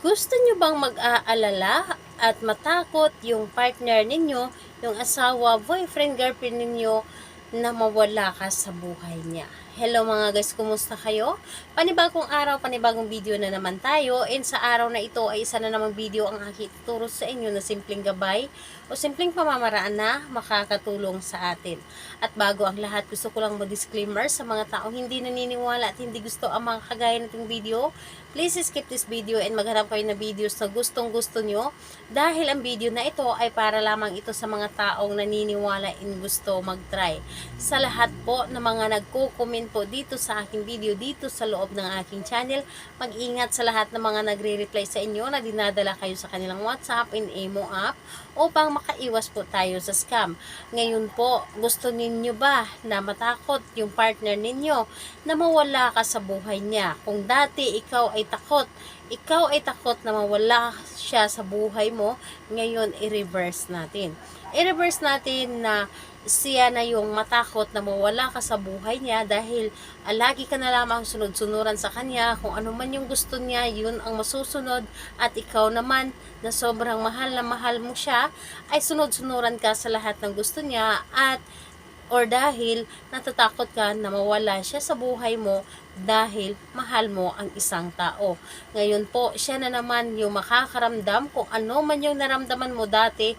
Gusto niyo bang mag-aalala at matakot yung partner ninyo, yung asawa, boyfriend, girlfriend ninyo na mawala ka sa buhay niya? Hello mga guys, kumusta kayo? Panibagong araw, panibagong video na naman tayo. And sa araw na ito ay isa na namang video ang aking ituturo sa inyo na simpleng gabay o simpleng pamamaraan na makakatulong sa atin. At bago ang lahat, gusto ko lang mo-disclaimer sa mga taong hindi naniniwala at hindi gusto ang mga kagaya nating video. Please skip this video and maghanap kayo na videos na gustong gusto nyo dahil ang video na ito ay para lamang ito sa mga taong naniniwala and gusto mag-try. Sa lahat po na mga nagko-comment po dito sa aking video dito sa loob ng aking channel, mag-ingat sa lahat ng mga nagre-reply sa inyo na dinadala kayo sa kanilang WhatsApp and Imo app upang makaiwas po tayo sa scam. Ngayon po, gusto ninyo ba na matakot yung partner ninyo na mawala ka sa buhay niya? Kung dati ikaw ay takot na mawala siya sa buhay mo, ngayon i-reverse natin. I-reverse natin na siya na yung matakot na mawala ka sa buhay niya dahil lagi ka na lamang sunod-sunuran sa kanya, kung ano man yung gusto niya, yun ang masusunod, at ikaw naman na sobrang mahal mo siya, ay sunod-sunuran ka sa lahat ng gusto niya or dahil natatakot ka na mawala siya sa buhay mo dahil mahal mo ang isang tao. Ngayon po, siya na naman yung makakaramdam kung ano man yung naramdaman mo dati,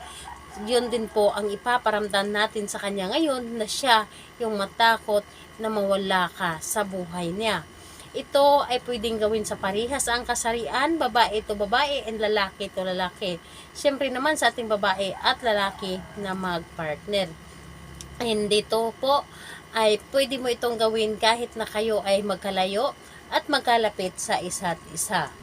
yun din po ang ipaparamdam natin sa kanya ngayon na siya yung matakot na mawala ka sa buhay niya. Ito ay pwedeng gawin sa parehas ang kasarian, babae to babae and lalaki to lalaki. Siyempre naman sa ating babae at lalaki na mag-partner. And dito po ay pwede mo itong gawin kahit na kayo ay magkalayo at magkalapit sa isa't isa.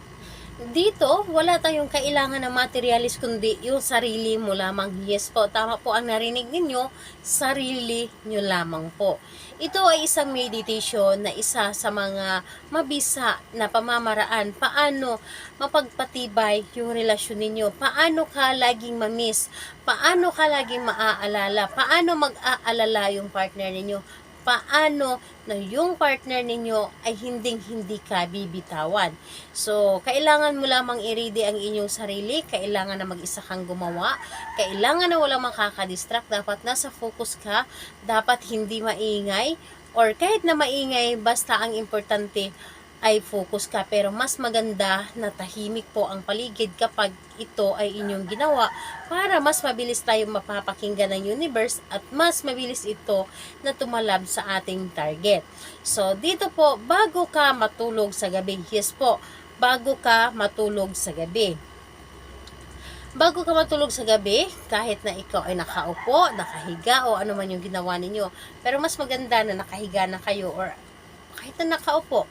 Dito, wala tayong kailangan na materialis kundi yung sarili mo lamang. Yes po, tama po ang narinig ninyo, sarili nyo lamang po. Ito ay isang meditation na isa sa mga mabisa na pamamaraan. Paano mapagpatibay yung relasyon ninyo? Paano ka laging mamiss? Paano ka laging maaalala? Paano mag-aalala yung partner ninyo? Paano na yung partner ninyo ay hindi ka bibitawan. So, kailangan mo lamang i-ready ang inyong sarili, kailangan na mag-isa kang gumawa, kailangan na walang makakadistract, dapat nasa focus ka, dapat hindi maingay, or kahit na maingay, basta ang importante ay focus ka. Pero mas maganda na tahimik po ang paligid kapag ito ay inyong ginawa para mas mabilis tayong mapapakinggan ng universe at mas mabilis ito na tumalab sa ating target. So, dito po, bago ka matulog sa gabi, yes po, bago ka matulog sa gabi. Bago ka matulog sa gabi, kahit na ikaw ay nakaupo, nakahiga, o ano man yung ginawa ninyo, pero mas maganda na nakahiga na kayo or kahit na nakaupo,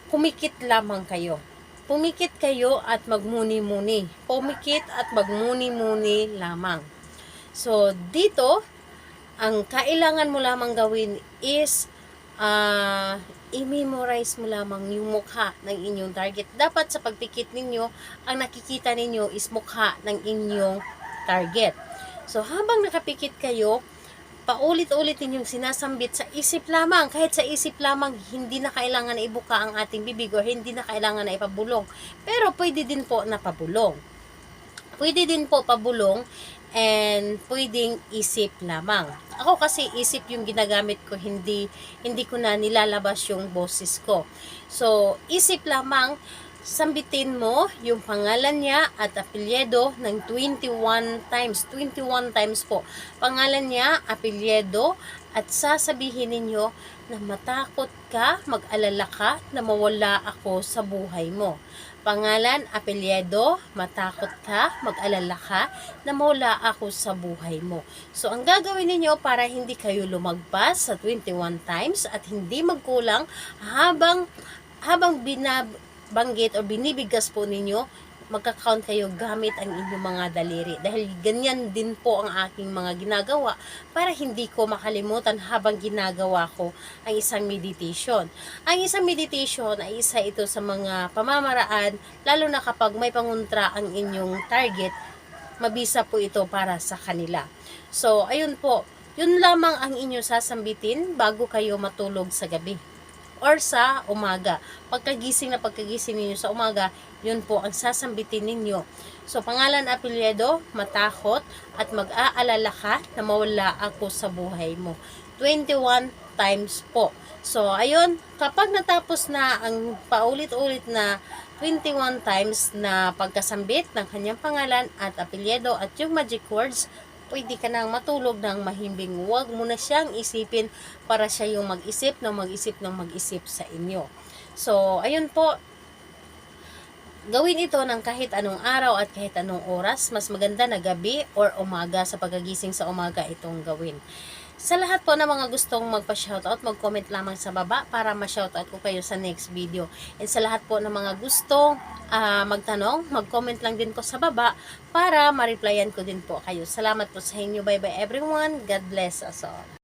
pumikit lamang kayo. Pumikit kayo at magmuni-muni. Pumikit at magmuni-muni lamang. So, dito, ang kailangan mo lamang gawin is i-memorize mo lamang yung mukha ng inyong target. Dapat sa pagpikit ninyo, ang nakikita ninyo is mukha ng inyong target. So, habang nakapikit kayo, paulit-ulit ninyong sinasambit sa isip lamang. Kahit sa isip lamang, hindi na kailangan na ibuka ang ating bibig o hindi na kailangan na ipabulong. Pero pwede din po na pabulong. Pwede din po pabulong and pwedeng isip lamang. Ako kasi isip yung ginagamit ko, hindi ko na nilalabas yung boses ko. So, isip lamang, sambitin mo yung pangalan niya at apelyido ng 21 times. 21 times po. Pangalan niya, apelyido, at sasabihin ninyo na matakot ka, mag-alala ka na mawala ako sa buhay mo. Pangalan, apelyido, matakot ka, mag-alala ka na mawala ako sa buhay mo. So, ang gagawin ninyo para hindi kayo lumagpas sa 21 times at hindi magkulang habang banggit o binibigkas po ninyo, magka-count kayo gamit ang inyong mga daliri. Dahil ganyan din po ang aking mga ginagawa para hindi ko makalimutan habang ginagawa ko ang isang meditation. Ang isang meditation ay isa ito sa mga pamamaraan, lalo na kapag may pangontra ang inyong target, mabisa po ito para sa kanila. So, ayun po, yun lamang ang inyong sasambitin bago kayo matulog sa gabi. or sa umaga. Pagkagising ninyo sa umaga, yun po ang sasambitin ninyo. So, pangalan, apelyido, matakot, at mag-aalala ka na mawala ako sa buhay mo. 21 times po. So, ayun, kapag natapos na ang paulit-ulit na 21 times na pagkasambit ng kanyang pangalan at apelyido at yung magic words, pwede ka nang matulog ng mahimbing. Huwag mo na siyang isipin para siya yung mag-isip sa inyo. So, ayun po, gawin ito ng kahit anong araw at kahit anong oras. Mas maganda na gabi or umaga, sa pagkagising sa umaga itong gawin. Sa lahat po ng mga gustong magpa-shoutout, mag-comment lamang sa baba para ma-shoutout ko kayo sa next video. And sa lahat po ng mga gustong magtanong, mag-comment lang din po sa baba para ma-replyan ko din po kayo. Salamat po sa inyo. Bye bye everyone. God bless us all.